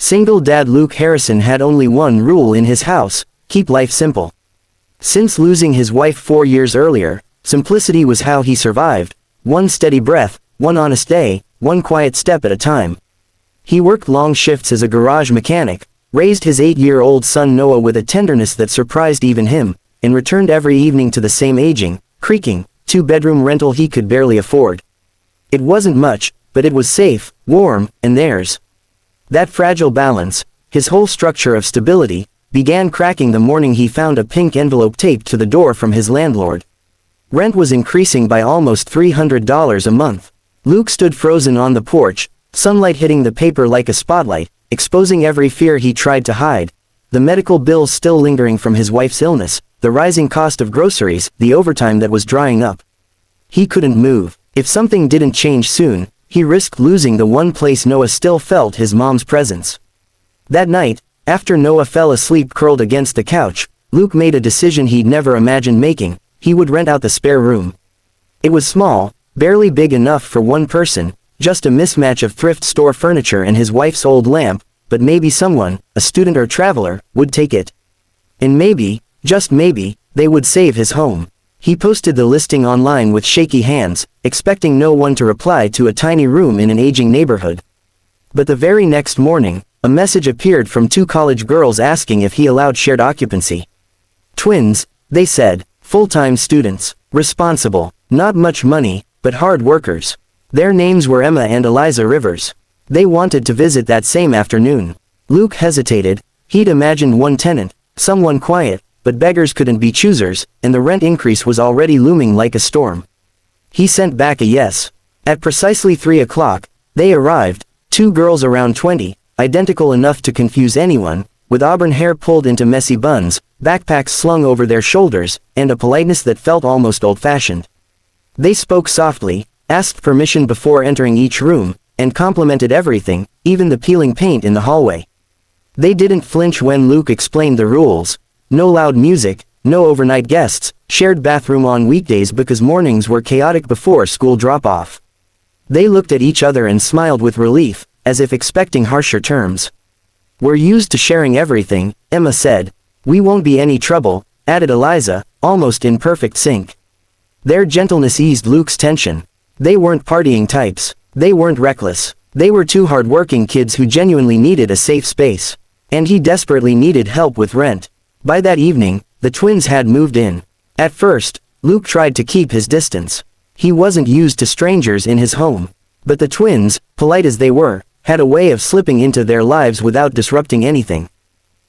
Single dad Luke Harrison had only one rule in his house: keep life simple. Since losing his wife 4 years earlier, simplicity was how he survived: one steady breath, one honest day, one quiet step at a time. He worked long shifts as a garage mechanic, raised his 8-year-old son Noah with a tenderness that surprised even him, and returned every evening to the same aging, creaking, 2-bedroom rental he could barely afford. It wasn't much, but it was safe, warm, and theirs. That fragile balance, his whole structure of stability, began cracking the morning he found a pink envelope taped to the door from his landlord. Rent was increasing by almost $300 a month. Luke stood frozen on the porch, sunlight hitting the paper like a spotlight, exposing every fear he tried to hide: the medical bills still lingering from his wife's illness, the rising cost of groceries, the overtime that was drying up. He couldn't move. If something didn't change soon, he risked losing the one place Noah still felt his mom's presence. That night, after Noah fell asleep curled against the couch, Luke made a decision he'd never imagined making: he would rent out the spare room. It was small, barely big enough for one person, just a mismatch of thrift store furniture and his wife's old lamp, but maybe someone, a student or traveler, would take it. And maybe, just maybe, they would save his home. He posted the listing online with shaky hands, expecting no one to reply to a tiny room in an aging neighborhood. But the very next morning, a message appeared from 2 college girls asking if he allowed shared occupancy. Twins, they said, full-time students, responsible, not much money, but hard workers. Their names were Emma and Eliza Rivers. They wanted to visit that same afternoon. Luke hesitated. He'd imagined one tenant, someone quiet, but beggars couldn't be choosers, and the rent increase was already looming like a storm. He sent back a yes. At precisely 3 o'clock, they arrived, 2 girls around 20, identical enough to confuse anyone, with auburn hair pulled into messy buns, backpacks slung over their shoulders, and a politeness that felt almost old-fashioned. They spoke softly, asked permission before entering each room, and complimented everything, even the peeling paint in the hallway. They didn't flinch when Luke explained the rules: no loud music, no overnight guests, shared bathroom on weekdays because mornings were chaotic before school drop-off. They looked at each other and smiled with relief, as if expecting harsher terms. "We're used to sharing everything," Emma said. "We won't be any trouble," added Eliza, almost in perfect sync. Their gentleness eased Luke's tension. They weren't partying types. They weren't reckless. They were 2 hard-working kids who genuinely needed a safe space. And he desperately needed help with rent. By that evening, the twins had moved in. At first, Luke tried to keep his distance. He wasn't used to strangers in his home. But the twins, polite as they were, had a way of slipping into their lives without disrupting anything.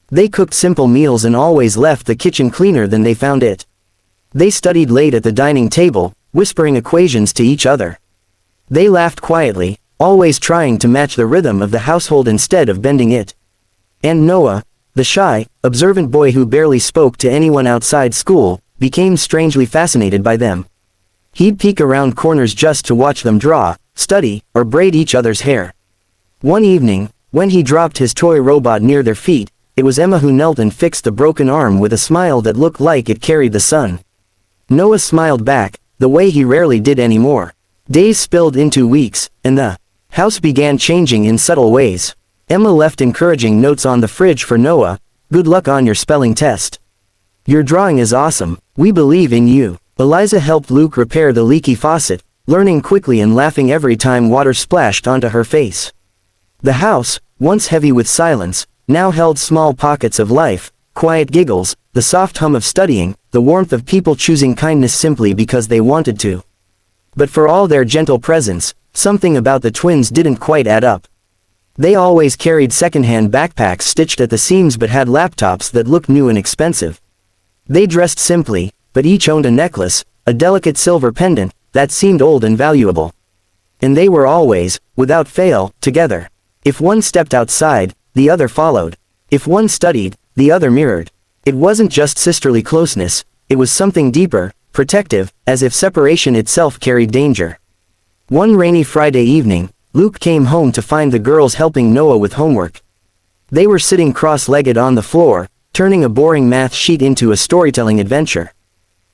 They cooked simple meals and always left the kitchen cleaner than they found it. They studied late at the dining table, whispering equations to each other. They laughed quietly, always trying to match the rhythm of the household instead of bending it. And Noah, the shy, observant boy who barely spoke to anyone outside school, became strangely fascinated by them. He'd peek around corners just to watch them draw, study, or braid each other's hair. One evening, when he dropped his toy robot near their feet, it was Emma who knelt and fixed the broken arm with a smile that looked like it carried the sun. Noah smiled back, the way he rarely did anymore. Days spilled into weeks, and the house began changing in subtle ways. Emma left encouraging notes on the fridge for Noah: "Good luck on your spelling test. Your drawing is awesome. We believe in you." Eliza helped Luke repair the leaky faucet, learning quickly and laughing every time water splashed onto her face. The house, once heavy with silence, now held small pockets of life, quiet giggles, the soft hum of studying, the warmth of people choosing kindness simply because they wanted to. But for all their gentle presence, something about the twins didn't quite add up. They always carried secondhand backpacks stitched at the seams but had laptops that looked new and expensive. They dressed simply, but each owned a necklace, a delicate silver pendant, that seemed old and valuable. And they were always, without fail, together. If one stepped outside, the other followed. If one studied, the other mirrored. It wasn't just sisterly closeness, it was something deeper, protective, as if separation itself carried danger. One rainy Friday evening, Luke came home to find the girls helping Noah with homework. They were sitting cross-legged on the floor, turning a boring math sheet into a storytelling adventure.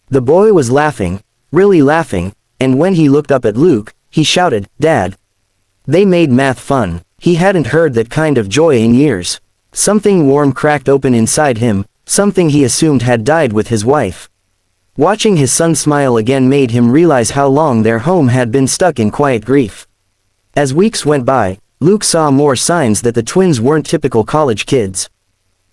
The boy was laughing, really laughing, and when he looked up at Luke, he shouted, "Dad!" They made math fun. He hadn't heard that kind of joy in years. Something warm cracked open inside him, something he assumed had died with his wife. Watching his son smile again made him realize how long their home had been stuck in quiet grief. As weeks went by, Luke saw more signs that the twins weren't typical college kids.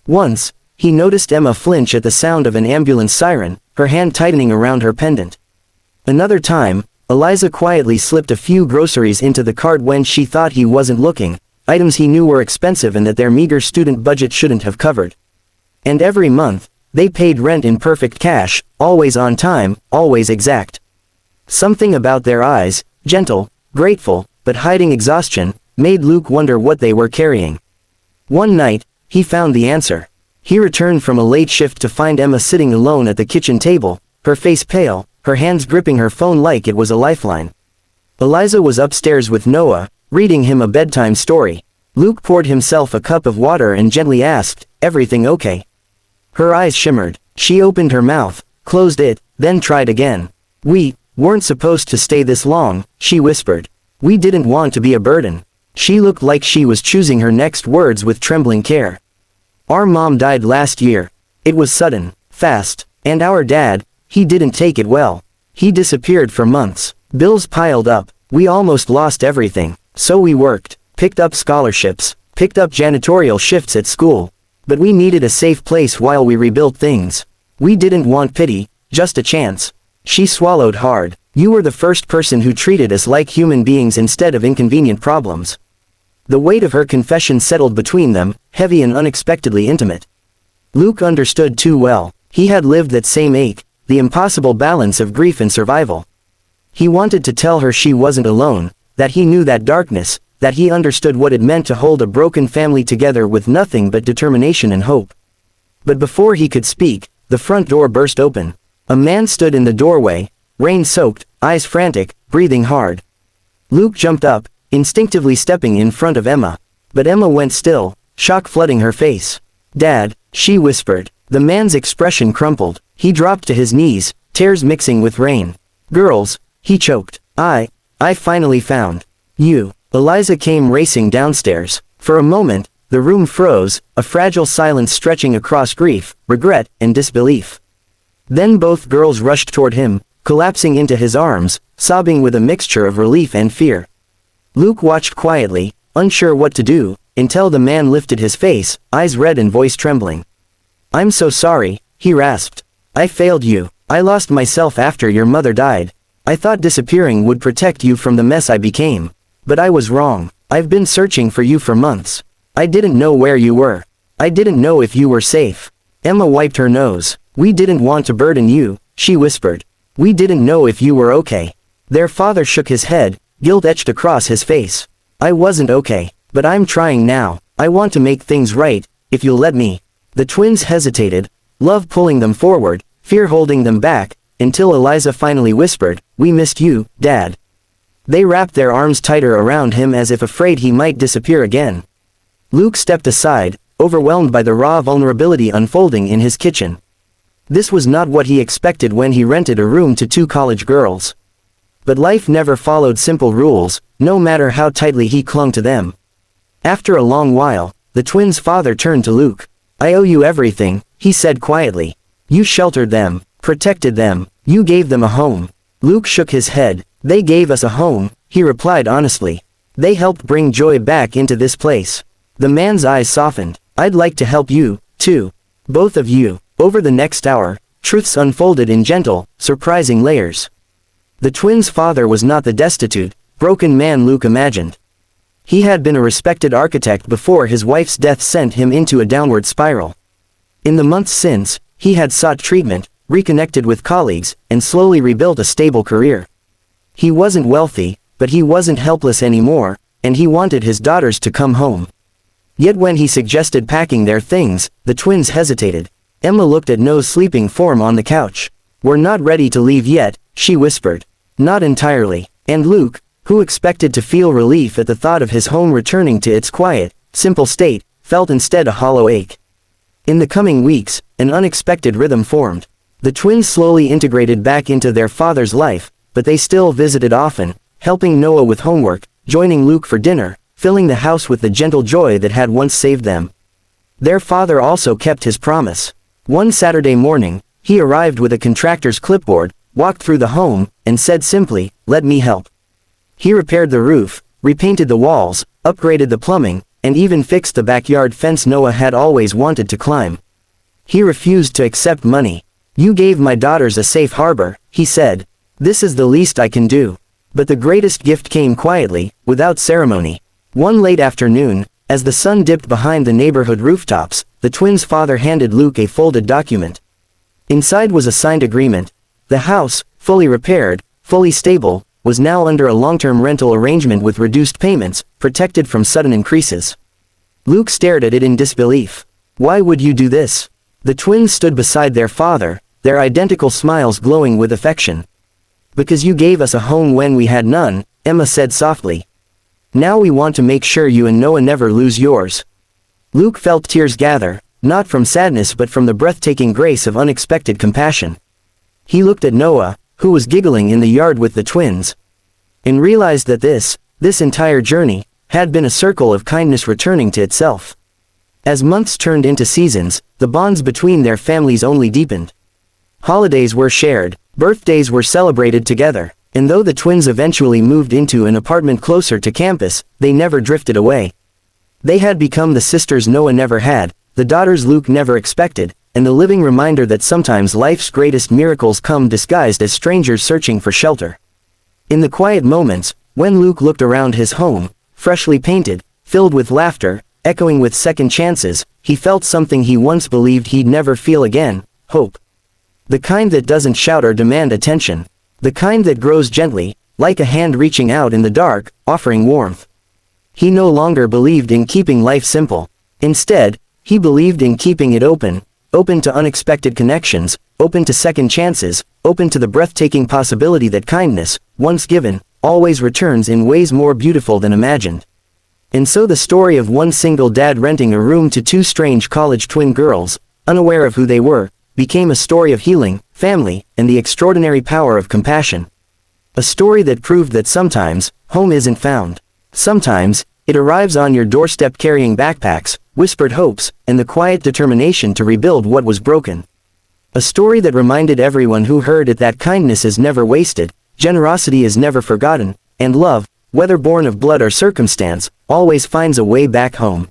Once, he noticed Emma flinch at the sound of an ambulance siren, her hand tightening around her pendant. Another time, Eliza quietly slipped a few groceries into the cart when she thought he wasn't looking, items he knew were expensive and that their meager student budget shouldn't have covered. And every month, they paid rent in perfect cash, always on time, always exact. Something about their eyes, gentle, grateful, but hiding exhaustion, made Luke wonder what they were carrying. One night, he found the answer. He returned from a late shift to find Emma sitting alone at the kitchen table, her face pale, her hands gripping her phone like it was a lifeline. Eliza was upstairs with Noah, reading him a bedtime story. Luke poured himself a cup of water and gently asked, "Everything okay?" Her eyes shimmered. She opened her mouth, closed it, then tried again. "We weren't supposed to stay this long," she whispered. "We didn't want to be a burden." She looked like she was choosing her next words with trembling care. "Our mom died last year. It was sudden, fast, and our dad, he didn't take it well. He disappeared for months. Bills piled up. We almost lost everything. So we worked, picked up scholarships, picked up janitorial shifts at school. But we needed a safe place while we rebuilt things. We didn't want pity, just a chance." She swallowed hard. "You were the first person who treated us like human beings instead of inconvenient problems." The weight of her confession settled between them, heavy and unexpectedly intimate. Luke understood too well. He had lived that same ache, the impossible balance of grief and survival. He wanted to tell her she wasn't alone, that he knew that darkness, that he understood what it meant to hold a broken family together with nothing but determination and hope. But before he could speak, the front door burst open. A man stood in the doorway, rain-soaked, eyes frantic, breathing hard. Luke jumped up, instinctively stepping in front of Emma. But Emma went still, shock flooding her face. "Dad," she whispered. The man's expression crumpled. He dropped to his knees, tears mixing with rain. "Girls," he choked. I finally found you." Eliza came racing downstairs. For a moment, the room froze, a fragile silence stretching across grief, regret, and disbelief. Then both girls rushed toward him, collapsing into his arms, sobbing with a mixture of relief and fear. Luke watched quietly, unsure what to do, until the man lifted his face, eyes red and voice trembling. "I'm so sorry," he rasped. "I failed you. I lost myself after your mother died. I thought disappearing would protect you from the mess I became. But I was wrong. I've been searching for you for months. I didn't know where you were. I didn't know if you were safe." Emma wiped her nose. "We didn't want to burden you," she whispered. "We didn't know if you were okay." Their father shook his head, guilt etched across his face. "I wasn't okay, but I'm trying now. I want to make things right, if you'll let me." The twins hesitated, love pulling them forward, fear holding them back, until Eliza finally whispered, "We missed you, Dad." They wrapped their arms tighter around him as if afraid he might disappear again. Luke stepped aside, overwhelmed by the raw vulnerability unfolding in his kitchen. This was not what he expected when he rented a room to two college girls. But life never followed simple rules, no matter how tightly he clung to them. After a long while, the twins' father turned to Luke. "I owe you everything," he said quietly. "You sheltered them, protected them, you gave them a home." Luke shook his head. "They gave us a home," he replied honestly. "They helped bring joy back into this place." The man's eyes softened. "I'd like to help you, too. Both of you." Over the next hour, truths unfolded in gentle, surprising layers. The twins' father was not the destitute, broken man Luke imagined. He had been a respected architect before his wife's death sent him into a downward spiral. In the months since, he had sought treatment, reconnected with colleagues, and slowly rebuilt a stable career. He wasn't wealthy, but he wasn't helpless anymore, and he wanted his daughters to come home. Yet when he suggested packing their things, the twins hesitated. Emma looked at Noah's sleeping form on the couch. "We're not ready to leave yet," she whispered. "Not entirely." And Luke, who expected to feel relief at the thought of his home returning to its quiet, simple state, felt instead a hollow ache. In the coming weeks, an unexpected rhythm formed. The twins slowly integrated back into their father's life, but they still visited often, helping Noah with homework, joining Luke for dinner, filling the house with the gentle joy that had once saved them. Their father also kept his promise. One Saturday morning, he arrived with a contractor's clipboard, walked through the home, and said simply, "Let me help." He repaired the roof, repainted the walls, upgraded the plumbing, and even fixed the backyard fence Noah had always wanted to climb. He refused to accept money. "You gave my daughters a safe harbor," he said. "This is the least I can do." But the greatest gift came quietly, without ceremony. One late afternoon, as the sun dipped behind the neighborhood rooftops, the twins' father handed Luke a folded document. Inside was a signed agreement. The house, fully repaired, fully stable, was now under a long-term rental arrangement with reduced payments, protected from sudden increases. Luke stared at it in disbelief. "Why would you do this?" The twins stood beside their father, their identical smiles glowing with affection. "Because you gave us a home when we had none," Emma said softly. "Now we want to make sure you and Noah never lose yours." Luke felt tears gather, not from sadness but from the breathtaking grace of unexpected compassion. He looked at Noah, who was giggling in the yard with the twins, and realized that this entire journey, had been a circle of kindness returning to itself. As months turned into seasons, the bonds between their families only deepened. Holidays were shared, birthdays were celebrated together, and though the twins eventually moved into an apartment closer to campus, they never drifted away. They had become the sisters Noah never had, the daughters Luke never expected, and the living reminder that sometimes life's greatest miracles come disguised as strangers searching for shelter. In the quiet moments, when Luke looked around his home, freshly painted, filled with laughter, echoing with second chances, he felt something he once believed he'd never feel again: hope. The kind that doesn't shout or demand attention. The kind that grows gently, like a hand reaching out in the dark, offering warmth. He no longer believed in keeping life simple. Instead, he believed in keeping it open to unexpected connections, open to second chances, open to the breathtaking possibility that kindness, once given, always returns in ways more beautiful than imagined. And so the story of one single dad renting a room to two strange college twin girls, unaware of who they were, became a story of healing, family, and the extraordinary power of compassion. A story that proved that sometimes, home isn't found. Sometimes, it arrives on your doorstep carrying backpacks, whispered hopes, and the quiet determination to rebuild what was broken. A story that reminded everyone who heard it that kindness is never wasted, generosity is never forgotten, and love, whether born of blood or circumstance, always finds a way back home.